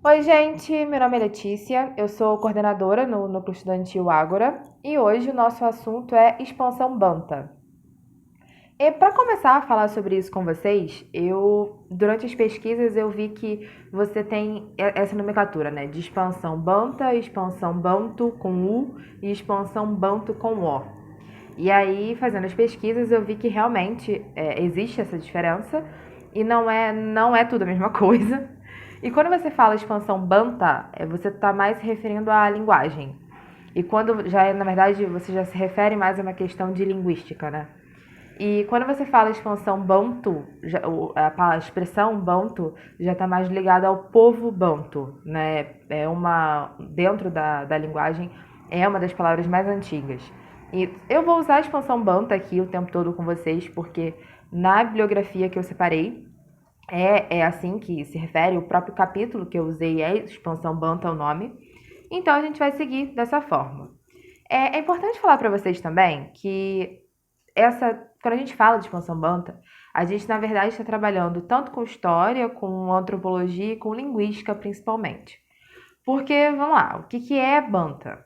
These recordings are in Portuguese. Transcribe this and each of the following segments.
Oi, gente, meu nome é Letícia, eu sou coordenadora no Núcleo Estudantil Ágora e hoje o nosso assunto é expansão Banta. E para começar a falar sobre isso com vocês, durante as pesquisas eu vi que você tem essa nomenclatura, né, de expansão Banta, expansão Banto com U e expansão Banto com O. E aí, fazendo as pesquisas, eu vi que realmente existe essa diferença e não é tudo a mesma coisa. E quando você fala expansão Banta, você está mais se referindo à linguagem. E quando na verdade, você já se refere mais a uma questão de linguística, né? E quando você fala expansão Banto, a expressão Banto já está mais ligada ao povo Banto, né? Dentro da linguagem, é uma das palavras mais antigas. E eu vou usar a expansão Banto aqui o tempo todo com vocês, porque na bibliografia que eu separei, é assim que se refere, o próprio capítulo que eu usei é expansão Banto é o nome. Então a gente vai seguir dessa forma. É importante falar para vocês também que quando a gente fala de expansão Banta, a gente na verdade está trabalhando tanto com história, com antropologia e com linguística principalmente. Porque, vamos lá, o que é Banta?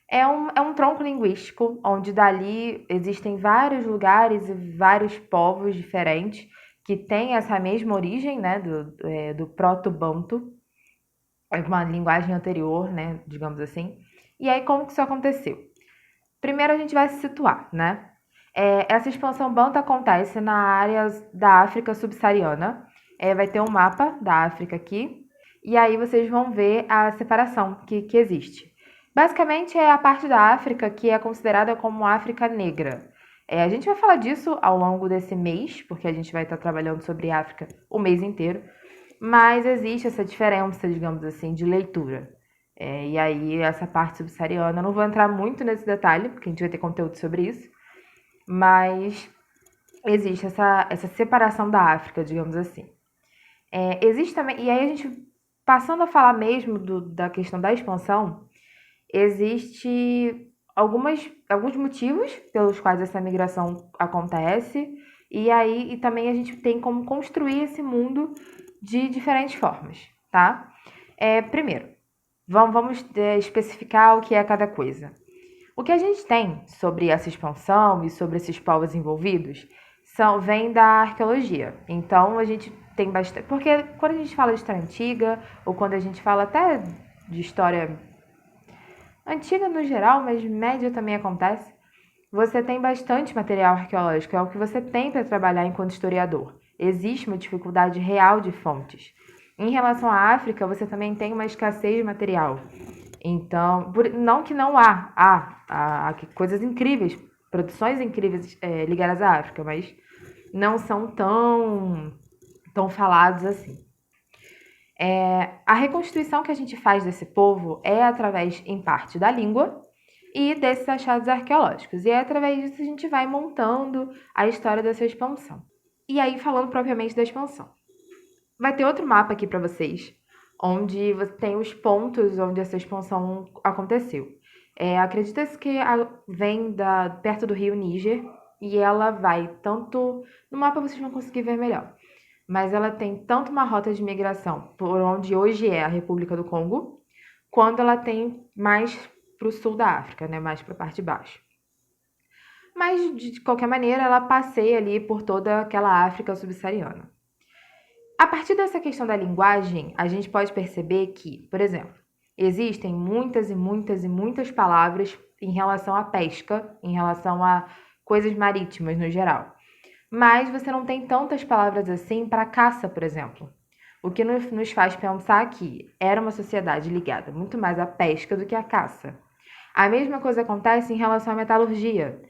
É um tronco linguístico onde dali existem vários lugares e vários povos diferentes que têm essa mesma origem, né, do proto-banto, é uma linguagem anterior, né, digamos assim. E aí, como que isso aconteceu? Primeiro a gente vai se situar, né? Essa expansão Bantu acontece na área da África subsaariana. Vai ter um mapa da África aqui. E aí vocês vão ver a separação que existe. Basicamente é a parte da África que é considerada como África Negra. A gente vai falar disso ao longo desse mês, porque a gente vai estar trabalhando sobre África o mês inteiro. Mas existe essa diferença, digamos assim, de leitura. E aí, essa parte subsaariana, eu não vou entrar muito nesse detalhe, porque a gente vai ter conteúdo sobre isso, mas existe essa separação da África, digamos assim. Existe também, e aí a gente, passando a falar mesmo da questão da expansão, existe alguns motivos pelos quais essa migração acontece, e também a gente tem como construir esse mundo de diferentes formas, tá? Primeiro, vamos especificar o que é cada coisa. O que a gente tem sobre essa expansão e sobre esses povos envolvidos vem da arqueologia. Então a gente tem bastante. Porque quando a gente fala de história antiga, ou quando a gente fala até de história antiga no geral, mas média também acontece, você tem bastante material arqueológico, é o que você tem para trabalhar enquanto historiador. Existe uma dificuldade real de fontes. Em relação à África, você também tem uma escassez de material. Então, não que não há coisas incríveis, produções incríveis ligadas à África, mas não são tão falados assim. A reconstituição que a gente faz desse povo é através, em parte, da língua e desses achados arqueológicos. E é através disso que a gente vai montando a história dessa expansão. E aí, falando propriamente da expansão. Vai ter outro mapa aqui para vocês, onde você tem os pontos onde essa expansão aconteceu. Acredita-se que vem perto do rio Níger e ela vai tanto. No mapa vocês vão conseguir ver melhor. Mas ela tem tanto uma rota de migração por onde hoje é a República do Congo, quanto ela tem mais para o sul da África, né? Mais para a parte de baixo. Mas, de qualquer maneira, ela passeia ali por toda aquela África subsaariana. A partir dessa questão da linguagem, a gente pode perceber que, por exemplo, existem muitas e muitas e muitas palavras em relação à pesca, em relação a coisas marítimas no geral. Mas você não tem tantas palavras assim para caça, por exemplo. O que nos faz pensar que era uma sociedade ligada muito mais à pesca do que à caça. A mesma coisa acontece em relação à metalurgia.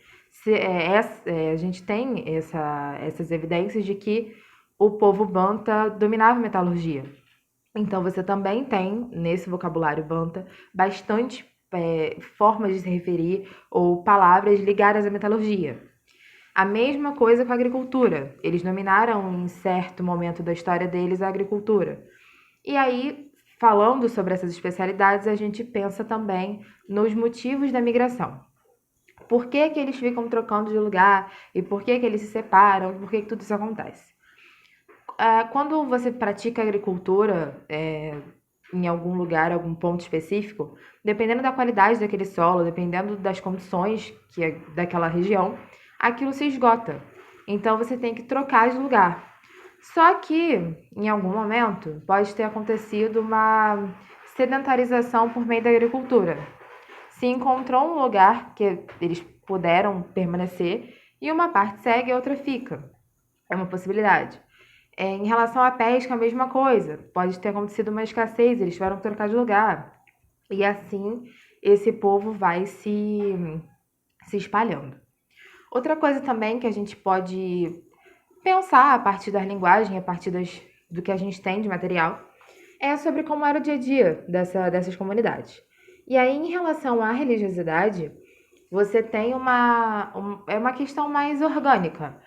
A gente tem essas evidências de que o povo Banta dominava a metalurgia. Então você também tem, nesse vocabulário Banta, bastante formas de se referir ou palavras ligadas à metalurgia. A mesma coisa com a agricultura. Eles dominaram em certo momento da história deles a agricultura. E aí, falando sobre essas especialidades, a gente pensa também nos motivos da migração. Por que, que eles ficam trocando de lugar? E por que, que eles se separam? Por que, que tudo isso acontece? Quando você pratica agricultura, em algum lugar, algum ponto específico, dependendo da qualidade daquele solo, dependendo das condições que é daquela região, aquilo se esgota. Então você tem que trocar de lugar. Só que, em algum momento, pode ter acontecido uma sedentarização por meio da agricultura. Se encontrou um lugar que eles puderam permanecer e uma parte segue e a outra fica. É uma possibilidade. Em relação à pesca, a mesma coisa. Pode ter acontecido uma escassez, eles tiveram que trocar de lugar. E assim esse povo vai se espalhando. Outra coisa também que a gente pode pensar a partir da linguagem, a partir do que a gente tem de material, é sobre como era o dia a dia dessas comunidades. E aí, em relação à religiosidade, você tem é uma questão mais orgânica.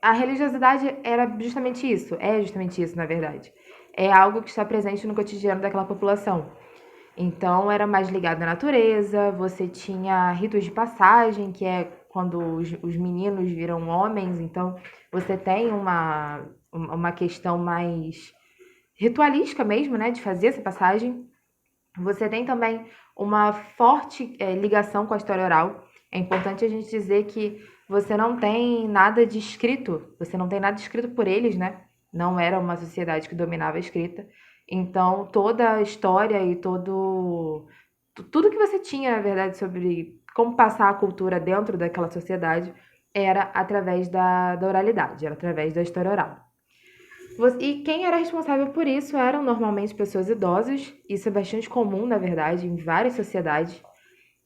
A religiosidade era justamente isso, é justamente isso, na verdade. É algo que está presente no cotidiano daquela população. Então, era mais ligado à natureza, você tinha ritos de passagem, que é quando os meninos viram homens, então você tem uma questão mais ritualística mesmo, né, de fazer essa passagem. Você tem também uma forte ligação com a história oral. É importante a gente dizer que você não tem nada de escrito, você não tem nada escrito por eles, né? Não era uma sociedade que dominava a escrita. Então, toda a história e tudo que você tinha, na verdade, sobre como passar a cultura dentro daquela sociedade era através da oralidade, era através da história oral. E quem era responsável por isso eram normalmente pessoas idosas. Isso é bastante comum, na verdade, em várias sociedades.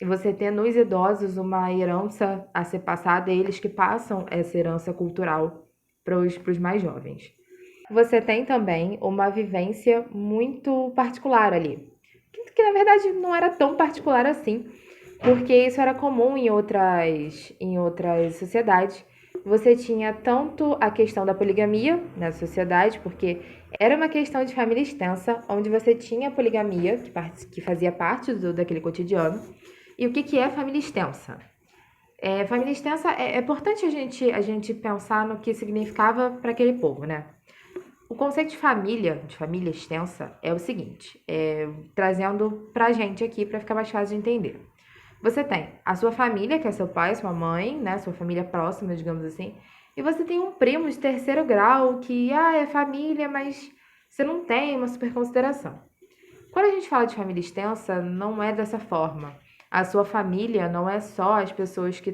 E você tem nos idosos uma herança a ser passada, eles que passam essa herança cultural para os mais jovens. Você tem também uma vivência muito particular ali, que na verdade não era tão particular assim, porque isso era comum em outras sociedades. Você tinha tanto a questão da poligamia na sociedade, porque era uma questão de família extensa, onde você tinha a poligamia, que fazia parte daquele cotidiano. E o que é família extensa? Família extensa é importante a gente pensar no que significava para aquele povo, né? O conceito de família extensa, é o seguinte, trazendo pra gente aqui para ficar mais fácil de entender. Você tem a sua família, que é seu pai, sua mãe, né? Sua família próxima, digamos assim. E você tem um primo de terceiro grau que, é família, mas você não tem uma super consideração. Quando a gente fala de família extensa, não é dessa forma. A sua família não é só as pessoas que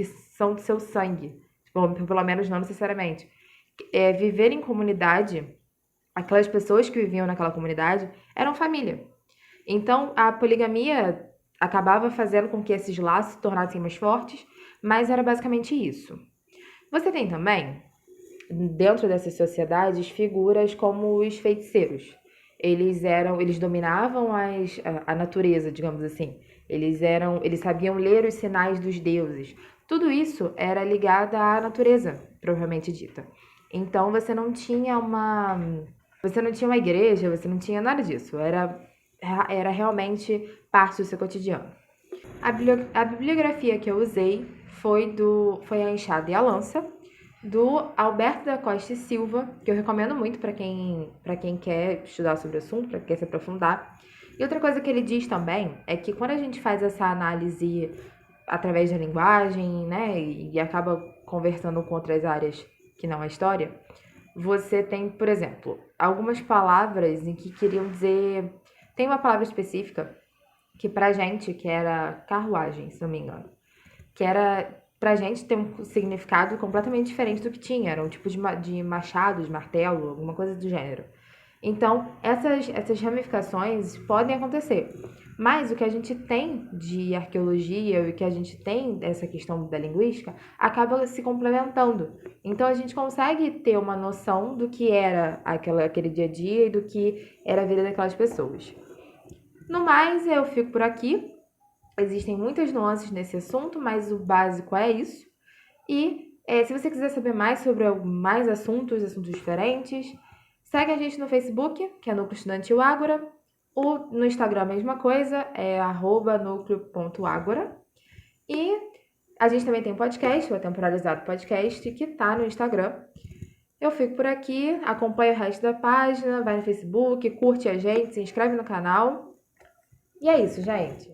são do seu sangue. Pelo menos não necessariamente. Viver em comunidade, aquelas pessoas que viviam naquela comunidade eram família. Então, a poligamia acabava fazendo com que esses laços se tornassem mais fortes, mas era basicamente isso. Você tem também, dentro dessas sociedades, figuras como os feiticeiros. Eles dominavam a natureza, digamos assim. Eles sabiam ler os sinais dos deuses. Tudo isso era ligado à natureza, propriamente dita. Então você não tinha uma igreja, você não tinha nada disso. Era realmente parte do seu cotidiano. A bibliografia que eu usei foi a Enxada e a Lança, do Alberto da Costa e Silva, que eu recomendo muito para quem quer estudar sobre o assunto, para quem quer se aprofundar. E outra coisa que ele diz também é que quando a gente faz essa análise através da linguagem, né, e acaba conversando com outras áreas que não a história, você tem, por exemplo, algumas palavras em que queriam dizer. Tem uma palavra específica que pra gente, que era carruagem, se não me engano, que era pra gente ter um significado completamente diferente do que tinha. Era um tipo de machado, de martelo, alguma coisa do gênero. Então, essas ramificações podem acontecer. Mas o que a gente tem de arqueologia e o que a gente tem dessa questão da linguística acaba se complementando. Então, a gente consegue ter uma noção do que era aquele dia a dia e do que era a vida daquelas pessoas. No mais, eu fico por aqui. Existem muitas nuances nesse assunto, mas o básico é isso. E se você quiser saber mais sobre mais assuntos diferentes, segue a gente no Facebook, que é Núcleo Estudantil Ágora. No Instagram a mesma coisa, é @núcleo.ágora. E a gente também tem um podcast, o Atemporalizado Podcast, que tá no Instagram. Eu fico por aqui, acompanha o resto da página, vai no Facebook, curte a gente, se inscreve no canal. E é isso, gente.